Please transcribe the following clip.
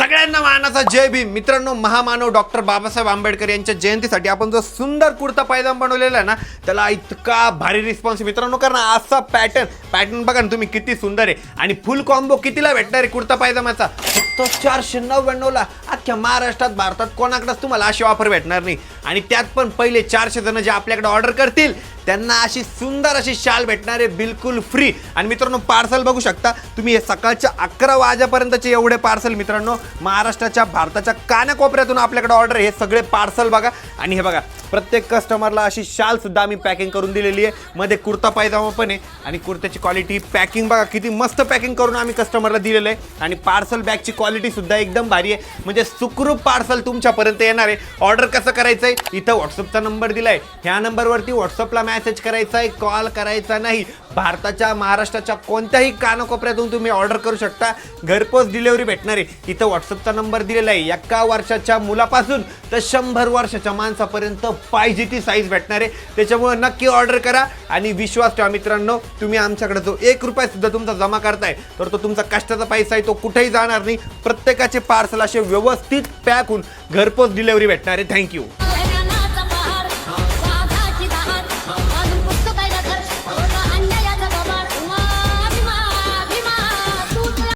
सगळ्यांना मानाचा जय भीम. मित्रांनो, महामानव डॉक्टर बाबासाहेब आंबेडकर यांच्या जयंतीसाठी आपण जो सुंदर कुर्ता पायजामा बनवलेला आहे ना, त्याला इतका भारी रिस्पॉन्स मित्रांनो. कारण असा पॅटर्न बघा ना तुम्ही, किती सुंदर आहे. आणि फुल कॉम्बो कितीला भेटणार आहे कुर्ता पायजामाचा? फक्त 499ला. अख्ख्या महाराष्ट्रात भारतात कोणाकडेच तुम्हाला अशी ऑफर भेटणार नाही. आणि त्यात पण पहिले 400 जण जे आपल्याकडे ऑर्डर करतील त्यांना अशी सुंदर अशी शाल भेटणार आहे बिलकुल फ्री. आणि मित्रांनो, पार्सल बघू शकता तुम्ही, हे सकाळच्या 11 वाजेपर्यंतचे एवढे पार्सल मित्रांनो भारताच्या कानाकोपऱ्यातून आपल्याकडे ऑर्डर. हे सगळे पार्सल बघा. आणि हे बघा, प्रत्येक कस्टमरला अशी शाल सुद्धा आम्ही पॅकिंग करून दिलेली आहे. मध्ये कुर्ता पायजामा पण आहे. आणि कुर्त्याची क्वालिटी, पॅकिंग बघा किती मस्त पॅकिंग करून आम्ही कस्टमरला दिलेलं आहे. आणि पार्सल बॅगची क्वालिटी सुद्धा एकदम भारी आहे. म्हणजे सुखरूप पार्सल तुमच्यापर्यंत येणार आहे. ऑर्डर कसं करायचं आहे? इथं व्हॉट्सअपचा नंबर दिलाय. ह्या नंबरवरती व्हॉट्सअपला मेसेज करायचा आहे, कॉल करायचा नाही. भारताच्या, महाराष्ट्राच्या कोणत्याही कानाकोपऱ्यातून तुम्ही ऑर्डर करू शकता. घरपोच डिलिव्हरी भेटणार आहे. इथं व्हॉट्सअपचा नंबर दिलेला आहे. 1 वर्षाच्या मुलापासून तर 100 वर्षाच्या माणसापर्यंत पाहिजे ती साईज भेटणार आहे. त्याच्यामुळे नक्की ऑर्डर करा आणि विश्वास ठेवा मित्रांनो, तुम्ही आमच्याकडे जो 1 रुपया सुद्धा तुमचा जमा करताय तर तो तुमचा कष्टाचा पैसा आहे, तो कुठेही जाणार नाही. प्रत्येकाचे पार्सल असे व्यवस्थित पॅक होऊन घरपोच डिलिव्हरी भेटणार आहे. थँक्यू.